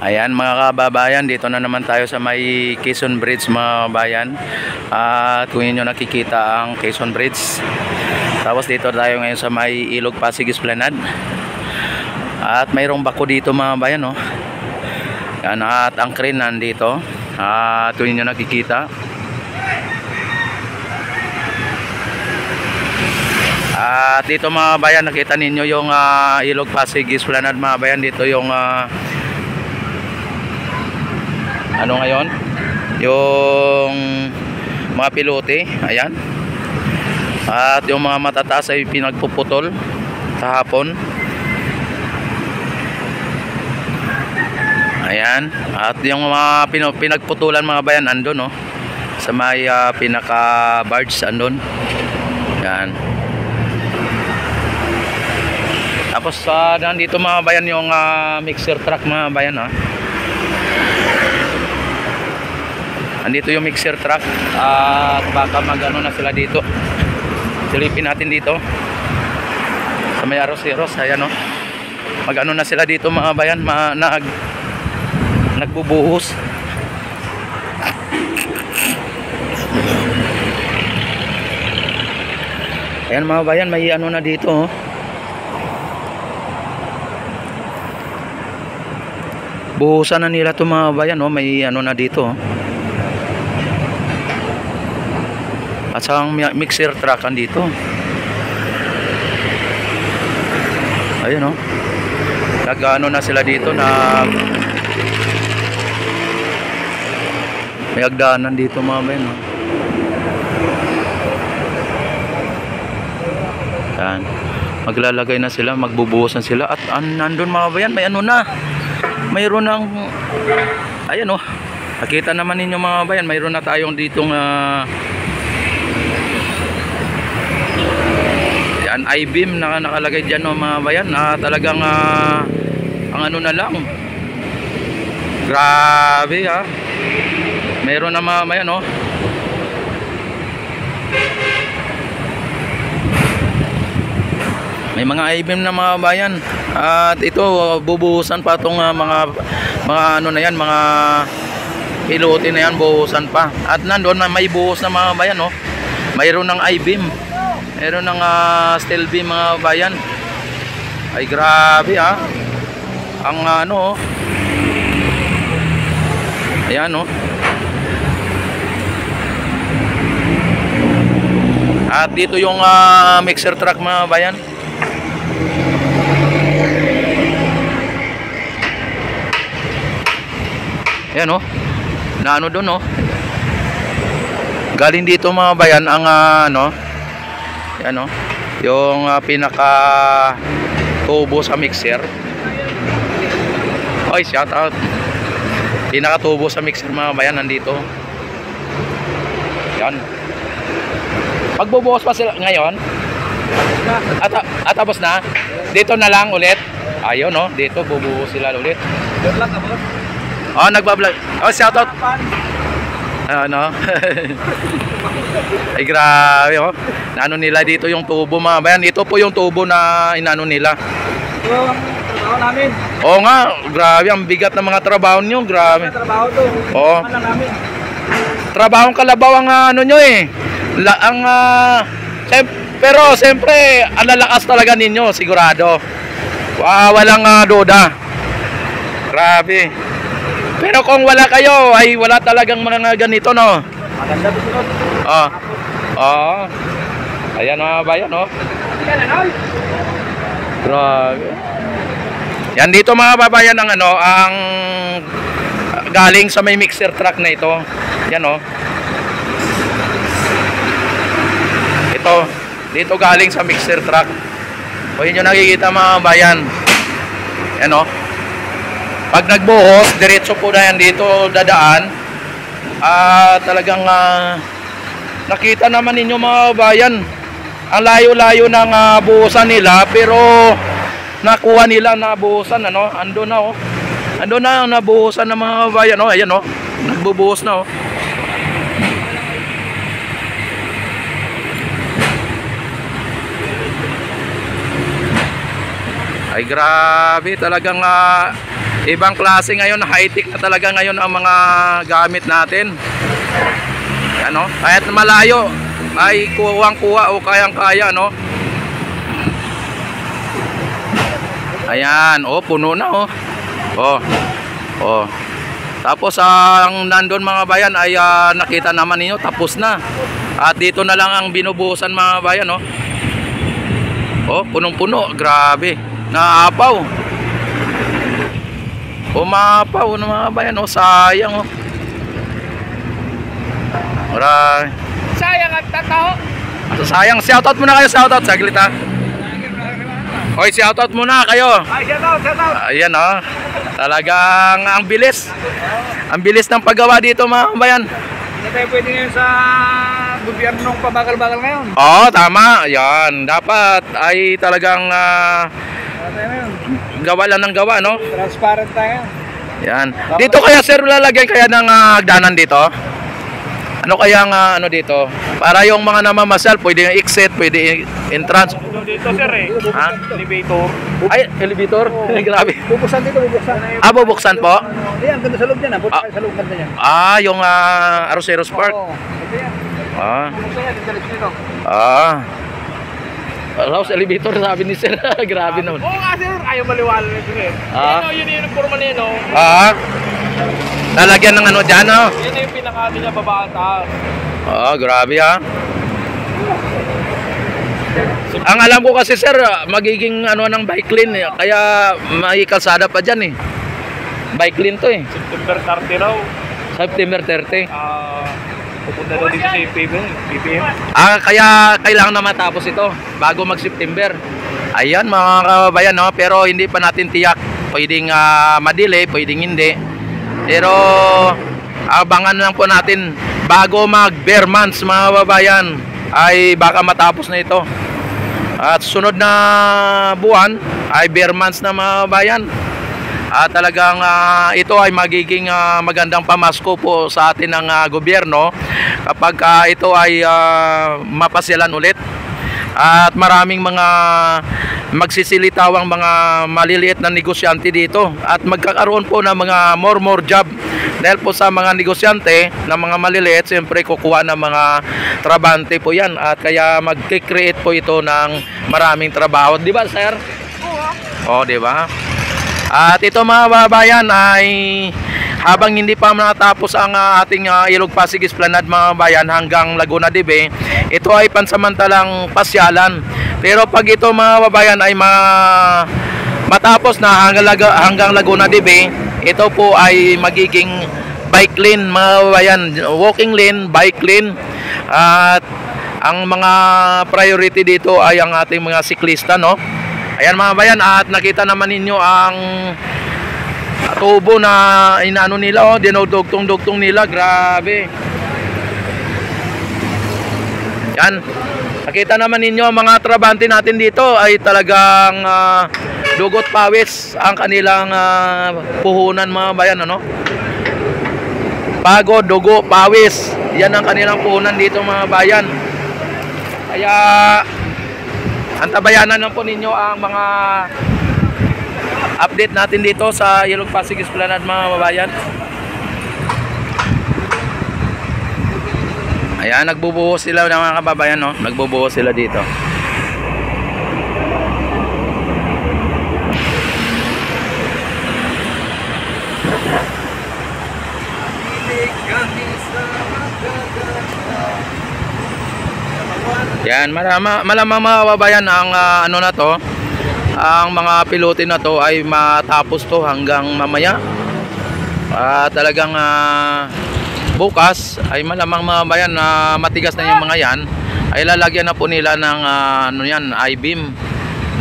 Ayan mga kababayan, dito na naman tayo sa may Quezon Bridge mga kababayan. At kung inyo nakikita ang Quezon Bridge. Tapos dito tayo ngayon sa may Ilog Pasig Esplanade. At mayroong bako dito mga kababayan, no? Yan, at ang crane nandito. At kung inyo nakikita. At dito mga kababayan, nakita ninyo yung Ilog Pasig Esplanade mga kababayan. Dito yung ano ngayon, yung mga pilote, ayan. At yung mga matataas ay pinagpuputol kahapon, ayan. At yung mga pinagputulan mga bayan andun, no, sa may pinaka barge andun, ayan. Tapos nandito mga bayan yung mixer truck mga bayan, ha. Andito yung mixer truck at baka magano na sila dito. Silipin natin dito sa may Arroceros, ayan, no. Magano na sila dito mga bayan, nagbubuhos. Ayan mga bayan, may ano na dito, oh. Buhusan na nila to mga bayan, oh. May ano na dito, oh. At sa mixer truck andito. Ayun, oh. Nag-ano na sila dito, may hagdanan dito mga bayan, oh. Yan. Maglalagay na sila, magbubuhos na sila. At nandun mga bayan, may ano na. Mayroon ng ayan, oh. Nakita naman ninyo mga bayan, mayroon na tayong ditong an I-beam na nakalagay dyan, no, mga bayan. Talagang ang ano na lang, grabe, ha. Meron na mga bayan, no. May mga I-beam na mga bayan. At ito bubuhusan pa itong mga ano na yan, mga pilote na yan, buhusan pa. At nandun may buhos na mga bayan, no. Mayroon ng I-beam, meron ng steel beam mga bayan. Ay grabe, ha. Ang ano, ayan, oh. At dito yung mixer truck mga bayan. Ayan, oh. Na ano doon, oh. Galing dito mga bayan ang ano, yan, no, yung pinaka tubo sa mixer. Oy, shout out. Pinaka tubo sa mixer mga bayan nandito. Yan. Pagbubuhos pa sila ngayon. At tapos na. Dito na lang ulit. Ayun, no, dito bubuhos sila ulit. Oh, nagba-vlog. Oh, shout out. Ano? Ay grabe, oh. Naano nila dito yung tubo mga bayan. Ito po yung tubo na inano nila. Ito ang trabaho namin. Oo nga, grabe ang bigat ng mga trabaho nyo. Grabe. Trabaho to. Oo. Namin. Trabahong kalabaw ang ano nyo, eh. Pero siyempre ang lalakas talaga ninyo, sigurado. Walang duda. Grabe. Pero kung wala kayo, ay wala talagang mga ganito, no. Maganda to sunod. Oh. Oh. Ayan mga bayan, no. Grabe. Yan dito mga babayan ang ano, ang galing sa may mixer truck na ito. Yan, no. Ito, dito galing sa mixer truck. O yun yung nakikita mga bayan. Yan, no. Pag nagbuhos, diretso po na yan dito dadaan. Talagang nakita naman ninyo mga bayan, ang layo-layo ng buhusan nila, pero nakuha nila na buhusan, ano, ando na, oh. Ando na ang nabuhusan ng mga bayan, oh. Ayan, oh. Nagbubuhos na, oh. Ay grabe talagang Ibang klase ngayon, high-tech na talaga ngayon ang mga gamit natin. Ano? Kahit malayo ay kuwang-kuha o kayang-kaya, no? Ayan, oh, puno na, oh. Oh. Oh. Tapos ang nandun mga bayan ay nakita naman niyo tapos na. At dito na lang ang binubuhusan mga bayan, no? Oh, punong-puno, grabe. Naapaw. Umapaw ng mga bayan, oh, sayang, oh. Maray. Sayang at tatao. Sayang, shoutout muna kayo, shoutout, saglit ha. Oy, shoutout muna kayo. Ay, shoutout. Ayan, oh. Talagang ang bilis. Ang bilis ng paggawa dito mga bayan. Hindi tayo pwede ngayon sa gobyernong pabagal-bagal ngayon. Oo, tama. Yan, dapat ay talagang gawa lang ng gawa, no? Transparent tayo. Yan. Dito kaya sir lalagyan kaya ng hagdanan dito? Ano kaya ano dito? Para yung mga namamasyal, pwede yung exit, pwede entrance. Dito sir Ha? elevator. Ay, elevator. Grabe. Bubuksan dito, bubuksan. Bubuksan po? Ayan, ganda sa loob niyan. Punta kayo sa loob ganda niyan. Yung Arroceros Park. Oo, ito yan. Ah. Bubuksan yan, dito dito. House elevator sabi ni sir. Grabe naman. Oo nga sir, ayaw maliwala nito sir. Yun yung forma niya, no? Lalagyan ng ano dyan, no? Yan yung pinakali niya baba at taas. Grabe ha. Ang alam ko kasi sir, magiging ano ng bike lane, kaya may kalsada pa dyan eh. Bike lane to eh. September 30 raw. September 30. Pupunta daw dito sa PPM. Kaya kailangan na matapos ito bago mag-September. Ayan mga kabayan, no? Pero hindi pa natin tiyak. Pwedeng madili, pwedeng hindi. Pero abangan lang po natin bago mag-bare months mga kabayan ay baka matapos na ito. At sunod na buwan ay bare months na mga kabayan. Talagang ito ay magiging magandang pamasko po sa atin ng gobyerno kapag ito ay mapasyalan ulit. At maraming mga magsisilitawang mga maliliit na negosyante dito at magkakaroon po ng mga more job dahil po sa mga negosyante na mga maliliit, siyempre kukuha ng mga trabante po yan at kaya mag-create po ito ng maraming trabaho, di ba sir? Oo, di ba? At ito mga babayan ay habang hindi pa natapos ang ating Ilog Pasig Esplanade mga bayan hanggang Laguna de Bay, ito ay pansamantalang pasyalan. Pero pag ito mga babayan ay matapos na hanggang Laguna de Bay, ito po ay magiging bike lane mga babayan, walking lane, bike lane. At ang mga priority dito ay ang ating mga siklista, no? Ayan mga bayan, at nakita naman ninyo ang tubo na inaano nila, oh, dinudugtong-dugtong nila, grabe. Yan, nakita naman ninyo ang mga trabante natin dito ay talagang dugot pawis ang kanilang puhunan mga bayan, ano? Pagod, dugo, pawis, yan ang kanilang puhunan dito mga bayan. Kaya antabayanan lang po ninyo ang mga update natin dito sa Ilog Pasig Esplanade mga babayan. Ayan, nagbubuhos sila ng mga kababayan, no? Nagbubuhos sila dito. Yan, malamang mga kababayan ang ano na to, ang mga pilote na to ay matapos to hanggang mamaya. Talagang bukas ay malamang mga bayan na matigas na yung mga yan ay lalagyan na po nila ng ano yan, I-beam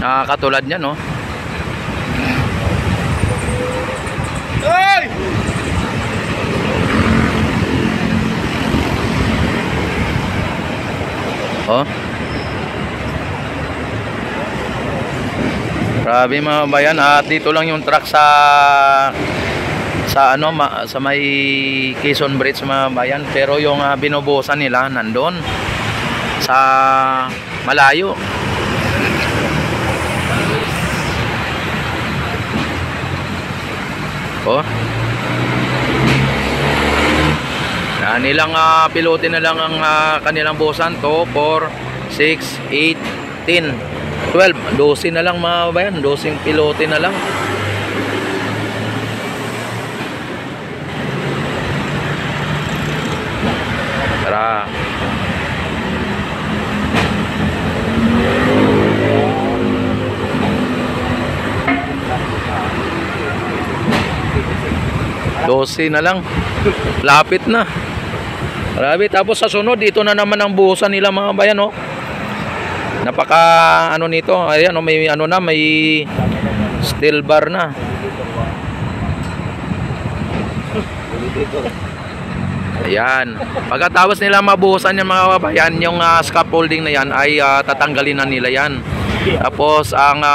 na katulad niyan, no? Hey! Oh. Grabe mga bayan, at dito lang yung truck sa ano sa may Quezon Bridge mga bayan, pero yung binubuhusan nila nandoon sa malayo. Oh. Yan, ilang pilote na lang ang kanilang buhusan. 2, 4, 6, 8, 10, 12. 12 na lang mga bayan. 12 pilote na lang. Tara. Dosi na lang. Lapit na. Grabe. Tapos sa sunod, dito na naman ang buhusan nila mga bayan, oh. Napaka ano nito. Ayan, oh, may ano na, may steel bar na. Ayan. Pagkatapos nila mabuhusan yung mga bayan, yung scaffolding na yan ay tatanggalin na nila yan. Tapos ang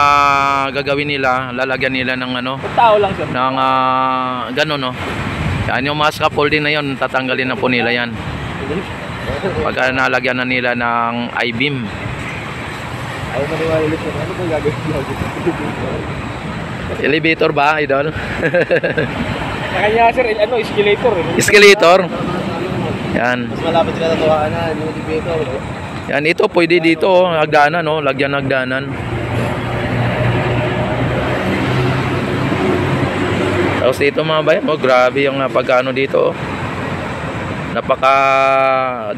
gagawin nila, lalagyan nila ng ano, Tao lang sir. ng gano'n, no. Yan yung mga scaffolding na yon, tatanggalin na po nila yan. Pagka nalagyan na nila ng I-beam. Ayaw maniwala ulit sir. Ano kung gagawin? Elevator ba, idol? Sa kanya sir, ano, escalator. Escalator. Yan. Mas malapit sila natuwaan na, yung elevator. Yan, ito pwede dito, oh, hagdanan, no, lagyan ng hagdanan. Tapos dito mga bayan, oh, grabe yung pagkano dito, oh. Napaka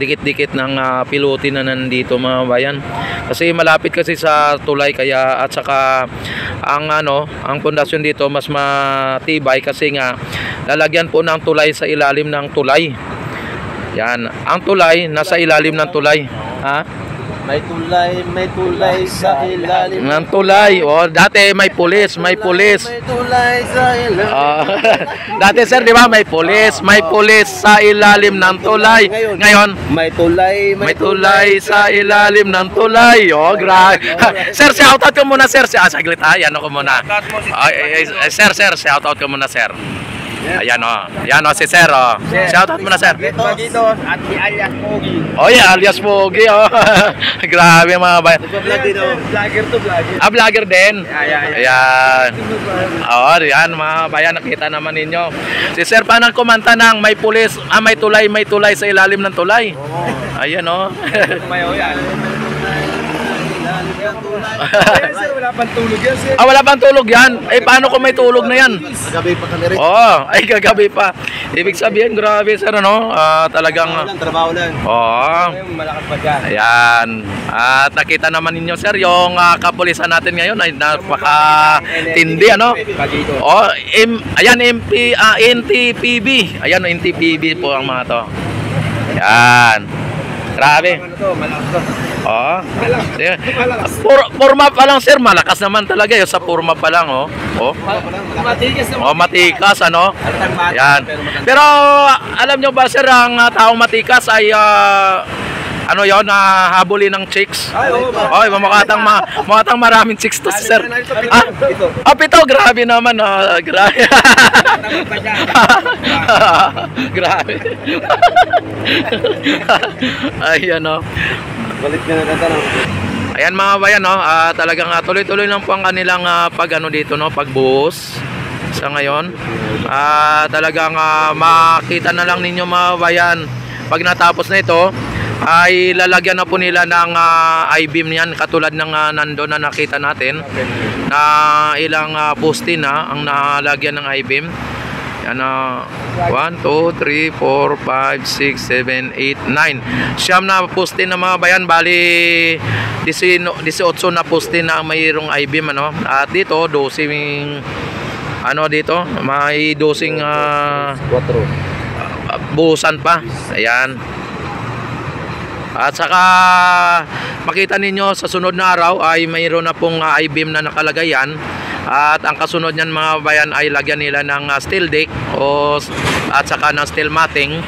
dikit-dikit ng pilote na nandito mga bayan. Kasi malapit kasi sa tulay, kaya at saka ang ano, ang pundasyon dito mas matibay kasi nga lalagyan po ng tulay sa ilalim ng tulay. Yan, ang tulay nasa ilalim ng tulay. Ha? May tulay sa ilalim. Ng tulay. Oh, dati may pulis, may pulis. May tulay sa ilalim. Dati sir, di ba, may pulis sa ilalim ng tulay. Ngayon, may tulay sa ilalim ng tulay. Oh, grabe. Sir, shoutout ko muna, sir. Saglit ha, ano ko muna. Sir, shoutout ko muna, sir. Ayan o. Ayan o si Sir o. Shoutout mo na, Sir. Dito at alias Pogi. Oh yeah, alias Pogi o. Grabe mga bayan. Vlog dito. Vlogger to vlogger. Vlogger din. Ayan. Oo, yan mga bayan, nakita naman ninyo. Si Sir pa nang kumanta ng may pulis, may tulay sa ilalim ng tulay. Ayan o. Kumayaw yan. Sir, wala pang tulog yan, sir. Wala pang tulog yan. Paano kung may tulog na yan? Kagabi pa kami rin. Kagabi pa. Ibig sabihin, grabe sir, ano? Talagang Trabaho lang. Malakas pa dyan. Ayan. At nakita naman ninyo, sir, yung kapulisan natin ngayon ay napaka-tindi, ano? Ayan, NTPB. Ayan, NTPB po ang mga to. Ayan. Grabe. Malakas to. Forma pa lang, sir, malakas naman talaga yun sa forma pa lang, oh. Matikas naman. Matikas, ano? Yan. Pero alam nyo ba, sir, ang taong matikas ay ano yon, habulin ng chicks. Mukhang maraming chicks to, sir. Pito, grabe naman, grabe. Grabe. Ayan, oh. Balik na nagtatanong. Ayan mga bayan, no, talagang tuloy-tuloy lang po ang kanilang pag-ano dito, no, pagbuhos sa ngayon. Talagang makita na lang ninyo mga bayan, pag natapos na ito ay lalagyan na po nila ng I-beam yan, katulad ng nando na nakita natin na ilang poste na ang nalagyan ng I-beam. Yan, 1, 2, 3, 4, 5, 6, 7, 8, 9. Siyam na poste na mga bayan, bali 18 na poste na mayroong I-beam, ano. At dito 12 ano dito, may 12 buhusan pa. Ayan. At saka makita ninyo sa sunod na araw ay mayroon na pong I-beam na nakalagay yan. At ang kasunod niyan mga bayan ay lagyan nila ng steel deck at saka ng steel matting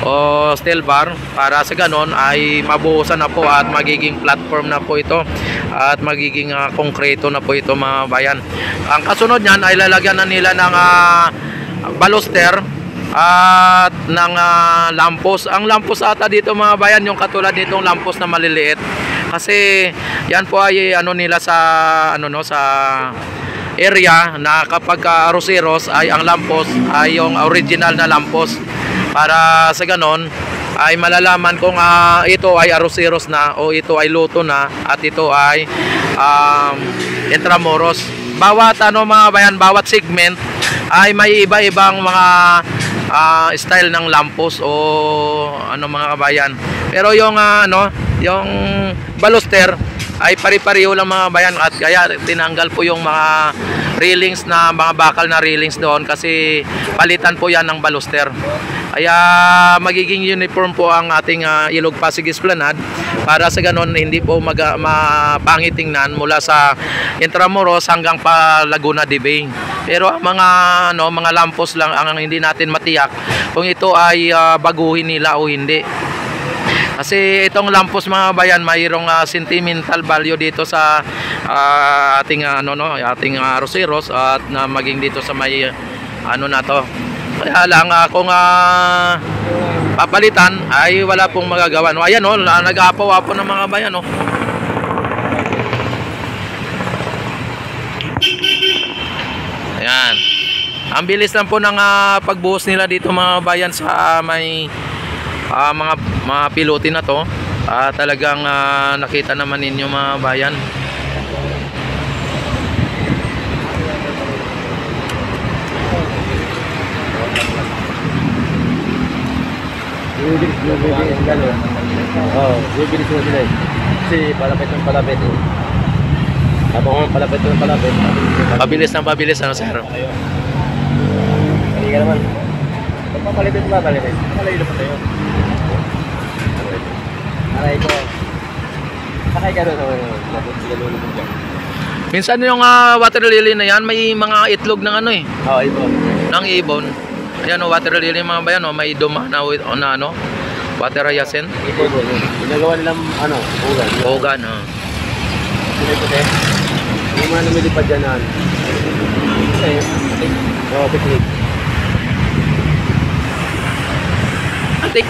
o steel bar, para sa ganon ay mabuhusan na po at magiging platform na po ito at magiging konkreto na po ito mga bayan. Ang kasunod niyan ay lalagyan na nila ng baluster at ng lampos. Ang lampos ata dito mga bayan, yung katulad nitong lampos na maliliit, kasi yan po ay ano nila sa ano, no, sa area na kapag aroseros ay ang lampos ay yung original na lampos, para sa ganon ay malalaman kung ito ay aroseros na o ito ay luto na at ito ay Intramuros. Bawat mga bayan, bawat segment ay may iba-ibang mga style ng lampos o mga kabayan. Pero yung yung baluster ay pari-pareho lang mga bayan, at kaya tinanggal po yung mga railings na mga bakal na railings doon kasi palitan po yan ng baluster. Kaya magiging uniform po ang ating Ilog Pasig Esplanade, para sa ganon hindi po mapangit tingnan mula sa Intramuros hanggang pa Laguna de Bay. Pero ang mga lampos lang ang hindi natin matiyak kung ito ay baguhin nila o hindi. Kasi itong lampos mga bayan, mayroong sentimental value dito sa ating ating aroseros at maging dito sa may na to. Kaya lang kung papalitan ay wala pong magagawa. No, ayan nag-aapaw-apaw ng mga bayan Ayan. Ang bilis lang po ng pagbuhos nila dito mga bayan sa may mga pilote na to. Talagang nakita naman ninyo mga bayan. Bibilis mo sila kasi palapit ng palapit habang palapit ng palapit Pabilis ng pabilis sir? Hindi ka naman papalipit malayo pa tayo. Aray ko sakay ka doon sa minsan yung water lily na yan may mga itlog ng ibon ng ibon. Ayan water lily mga bayan may duma na water hyacinth. Ibon ginagawa nilang Hogan puti yung mga namilipad dyan picnic antik.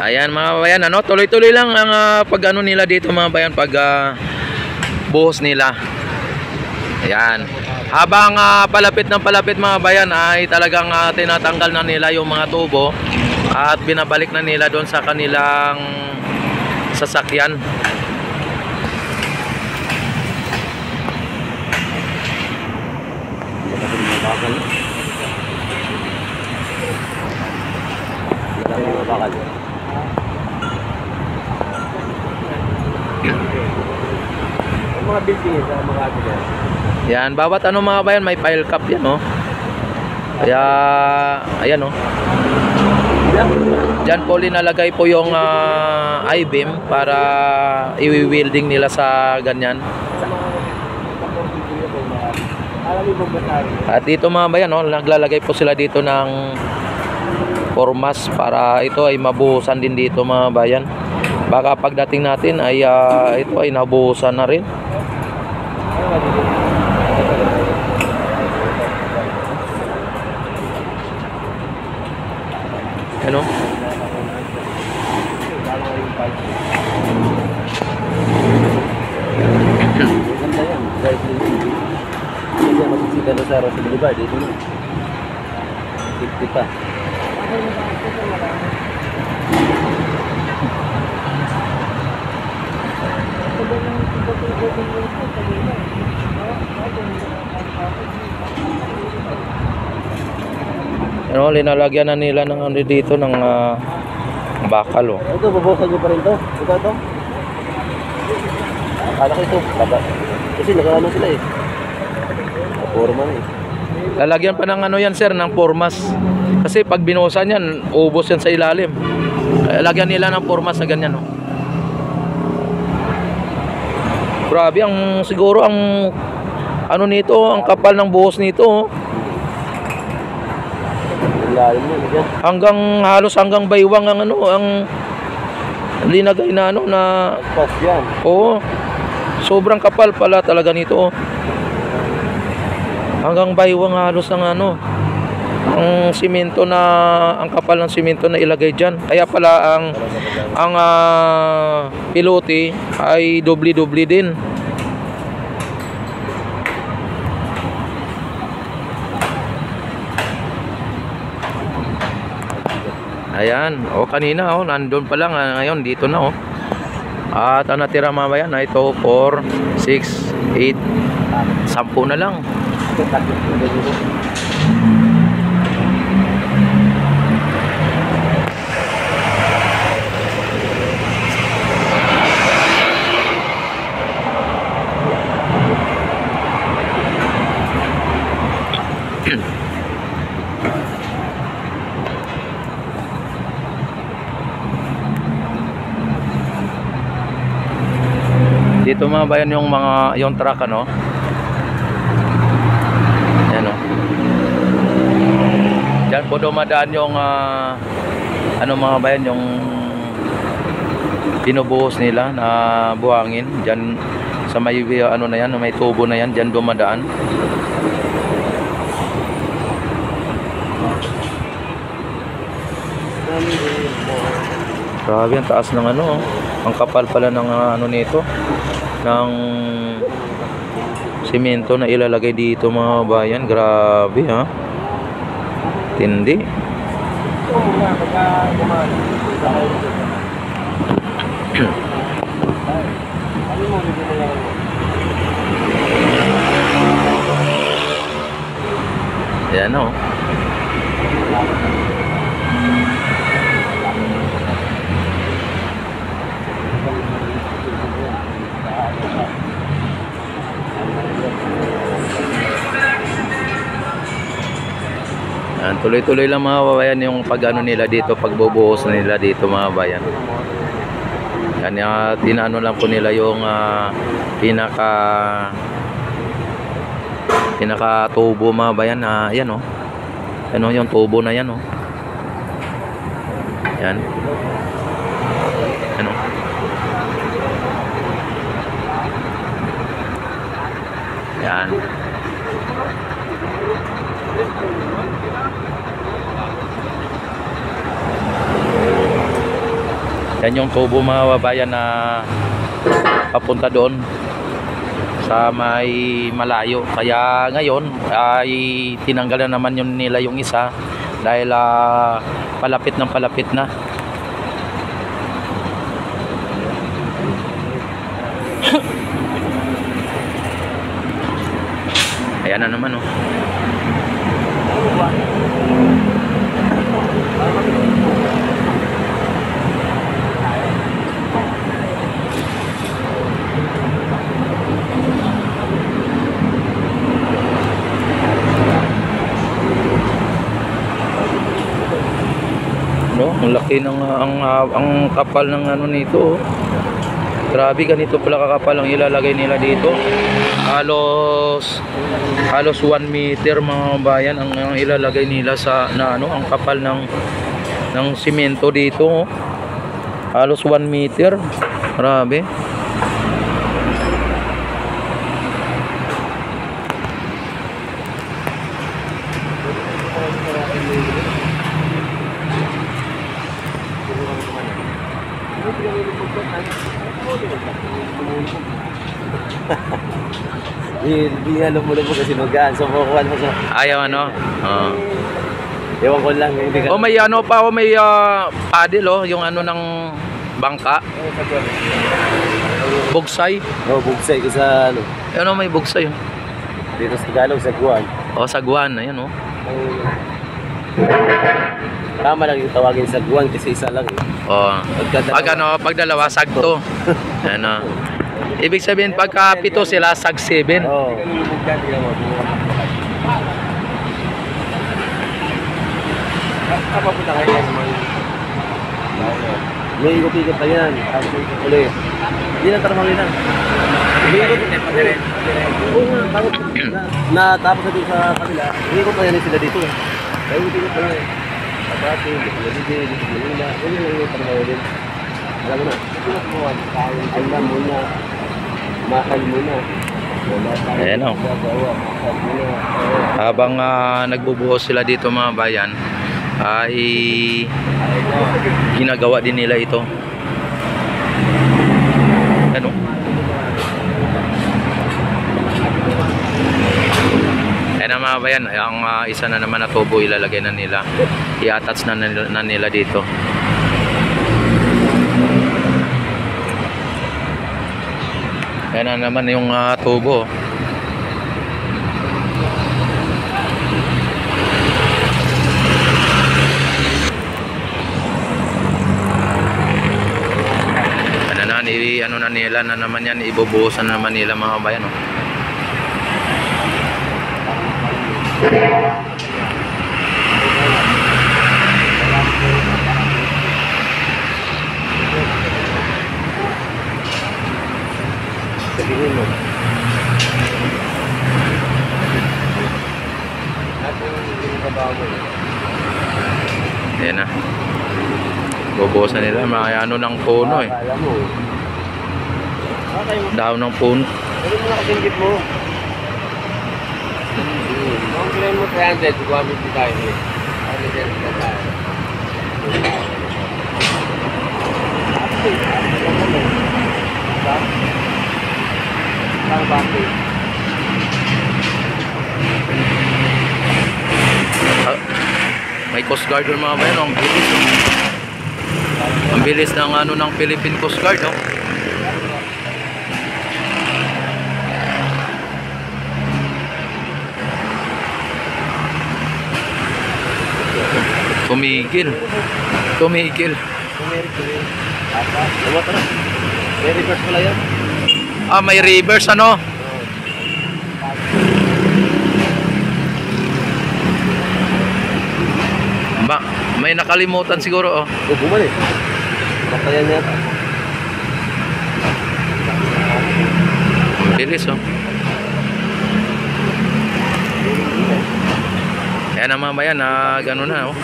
Ayan mga bayan, tuloy-tuloy lang ang pag nila dito mga bayan, pag buhos nila. Ayan. Habang palapit ng palapit mga bayan ay talagang tinatanggal na nila yung mga tubo at binabalik na nila doon sa kanilang sasakyan. Mga building sa mga atin. Yan, bawat mga bayan may file cap yan Kaya ayan Diyan po linalagay po yung I-beam para i-welding nila sa ganyan. At dito mga bayan naglalagay po sila dito ng formas para ito ay mabuhusan din dito mga bayan. Baka pagdating natin ay ito ay nabuhusan na rin. Ano? Ganda yan. Hindi masisita na sa Rosa Boulevard. Dito na. 50 pa. Linalagyan na nila ng dito ng bakal Ito, babawasan nyo pa rin to. Ito. Akala ko ito. Kasi nakaano sila Forma na Lalagyan pa ng yan sir, ng formas. Kasi pag binuhusan yan, ubos yan sa ilalim. Lagyan nila ng formas na ganyan Grabe siguro ang nito, ang kapal ng buhos nito halos hanggang baywang ang linagay na na pas yan. Sobrang kapal pala talaga nito hanggang baywang halos ang ang simento na, ang kapal ng simento na ilagay dyan. Kaya pala ang pilote ay doble-doble din. Ayan, kanina nandun pa lang, ngayon dito na At ang natira mamaya na ito 4, 6, 8, 10 na lang. Dito mga bayan yung truck Yan Diyan po dumadaan yung mga bayan yung binubuhos nila na buhangin. Diyan sa may na yan, may tubo na yan, diyan dumadaan. Grabe ang taas ng ang kapal pala ng nito, ng simento na ilalagay dito mga bayan. Grabe tindi. Ayan tuloy-tuloy lang mga bayan yung nila dito, pagbubuhos nila dito mga bayan. Yan tinano lang po nila yung pinaka tubo mga bayan yan yung tubo na yan yan yan. Yan yung tubo mga babayan na papunta doon sa may malayo. Kaya ngayon ay tinanggal na naman nila yung isa dahil palapit na. Ayan na naman ang laki ng ang kapal ng nito. Grabe, ganito pala kakapal ang ilalagay nila dito. Halos 1 meter mga bayan ang ilalagay nila sa ang kapal ng simento dito. Halos 1 meter. Grabe. Hindi alam mo lang po kasi magaan. So kukuha mo sa... Ayaw Ewan ko lang. May may paddle yung ng bangka. Bugsay. Bugsay ko sa may bugsay dito sa Tagalog, Sagwan. Sagwan, ayan Tama lang yung tawagin Sagwan kasi isa lang Pag dalawa, sagto. Ibig sabihin pagka 7 sila, sag 7. Papunta kayo may ikot-ikot pa yan. Ulit. Hindi na tarmangin na. Natapos na dito sa kabila. Ikot pa yan sila dito. Kaya ikot pa yan. Kapati, dito Manila. Yan yung tarmangin din. Alam mo na. Alam muna. Mahal muna. Ayan o. Habang nagbubuhos sila dito mga bayan, ay ginagawa din nila ito. Ano? Ayan na mga bayan, ang isa na naman na tubo ilalagay na nila. I-attach na nila dito. Ayan na naman yung tubo. Ano na nila na naman yan, ibubuhusan na naman nila mga bayan. Oh. Sabihin mo. Ayan na. Bubuhusan nila, mga ano ng puno eh. Alam mo. Daw ng puno. Ano mo nakasinggit mo? Ang kailan mo 300, gumamit din tayo eh. Ano din ka tayo? May Coast Guard doon mga bayan. Ang bilis. Ang bilis ng ano ng Philippine Coast Guard. Oh. Tumigil. Tumigil. May reverse pala yan. May reverse ano? May nakalimutan siguro oh. Bumalik. Patayan niya. Bilis oh. Ayan na mga bayan, gano'n na oh.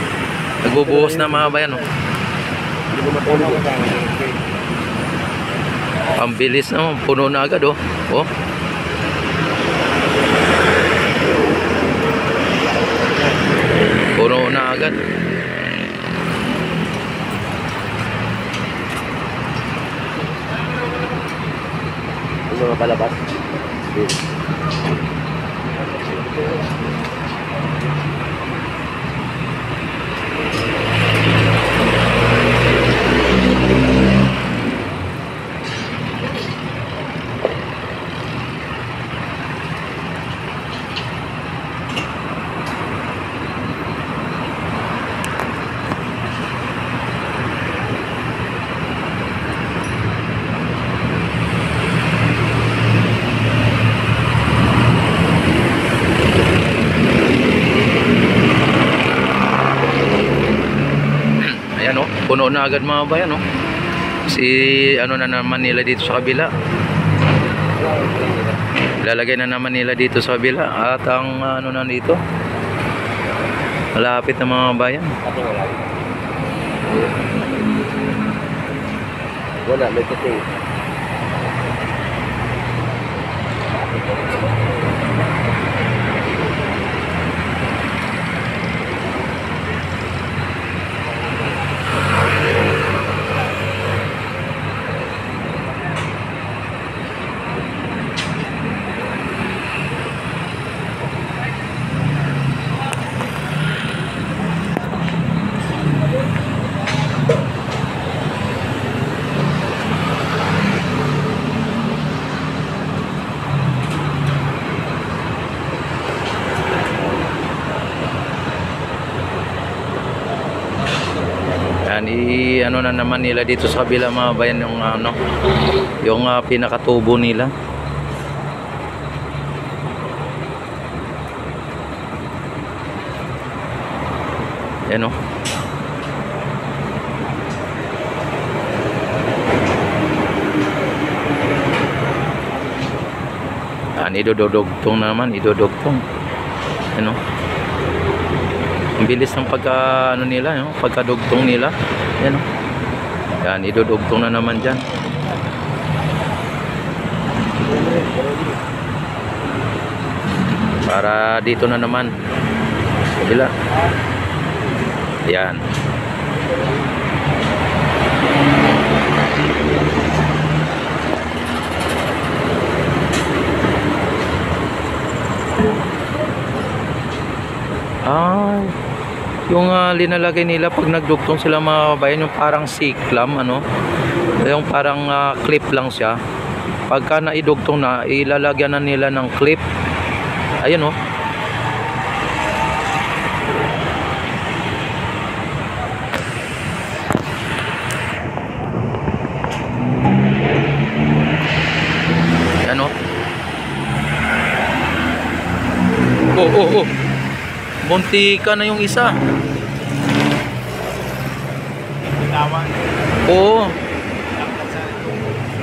Nagbubuhos na mga bayan oh. Hindi ko matulog. Ang bilis na oh, puno na agad oh. Oh. Puno na agad. Ano mga palabas? Puno na agad mga bayan oh. Si ano na naman nila dito sa kabila. Lalagay na naman nila dito sa kabila. At ang ano na dito, malapit na mga bayan. Wala, may kuting. Ano na naman nila dito sa kabila mga bayan yung ano, yung pinakatubo nila. Yan oh. Idodogtong naman, idodogtong. Ano? Ang bilis ng pagka ano nila, no? Pagkadugtong nila. Yan oh. Yan, idodugtong na naman diyan. para dito na naman kabila. Ayan. Ay, yung linalagay nila pag nagdugtong sila mga kabayan, yung parang siklam, ano, yung parang clip lang siya. Pagka naidugtong na, ilalagyan na nila ng clip. Ayun, oh. Ayan, oh. Oh. Muntika na yung isa. Oo.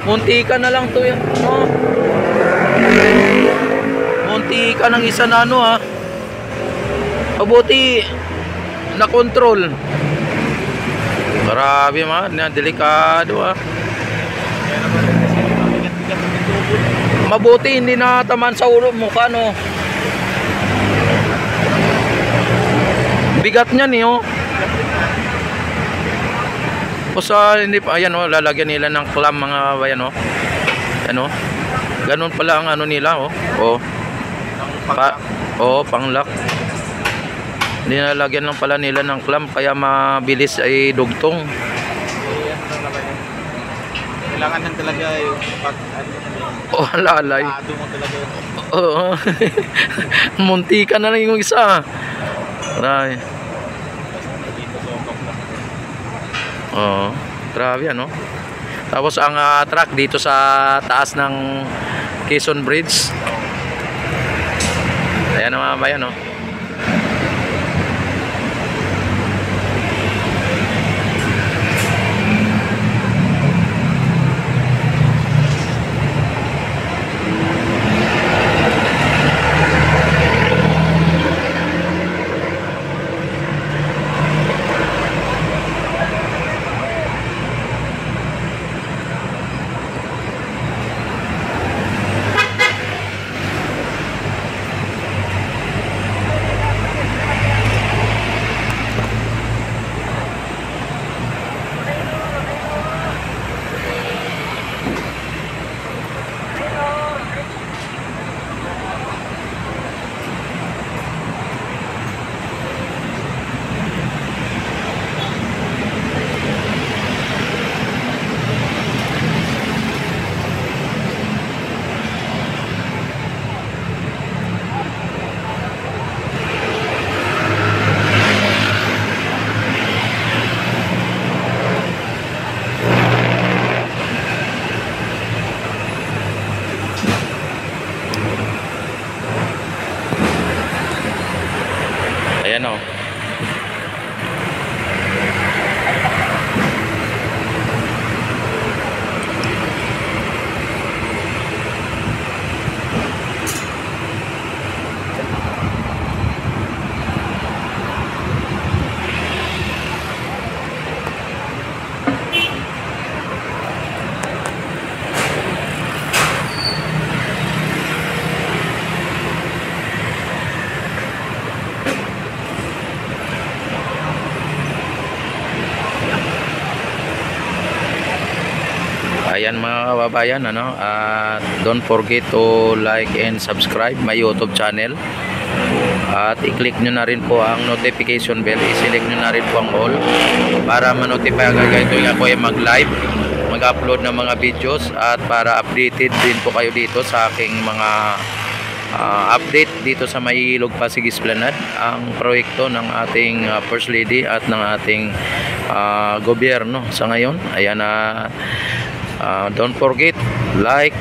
Muntika na lang to yan. Oh. Muntika ng isa na ano, ha. Mabuti na control. Grabe man, delikado, ha. Mabuti hindi na taman sa ulo mo, no. Bigat niyan, oh. O sa hindi pa, ayan, oh, lalagyan nila ng clamp mga ayan, oh. Ayan, oh. Ganun pala ang ano nila, oh. Oh. Pang-lock. Nilalagyan lang pala nila ng clamp kaya mabilis ay dugtong. Kailangan lang talaga yung pag Oh, lalay. mo talaga. Oo. Muntika na lang yung isa. Aray. Oo. Grabe, ano? Tapos ang truck dito sa taas ng Quezon Bridge. Ayan mga bayan, no? Ayan, oh. Ayan mga kababayan, ano, don't forget to like and subscribe my YouTube channel. At i-click nyo na rin po ang notification bell, i-select nyo na rin po ang all para ma-notify agad kayo ako ay mag-live, mag-upload ng mga videos, at para updated din po kayo dito sa aking mga update dito sa Mailog Pasig Esplanade, ang proyekto ng ating First Lady at ng ating gobyerno sa ngayon. Ayan, don't forget like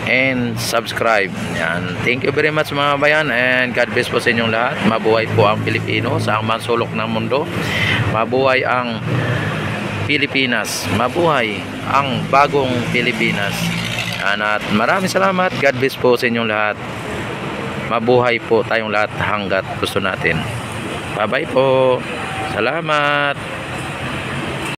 and subscribe. Yan. Thank you very much mga bayan, and God bless po sa inyong lahat. Mabuhay po ang Pilipino sa ang mansulok ng mundo. Mabuhay ang Pilipinas. Mabuhay ang bagong Pilipinas. Yan. At maraming salamat. God bless po sa inyong lahat. Mabuhay po tayong lahat hanggat gusto natin. Bye bye po. Salamat.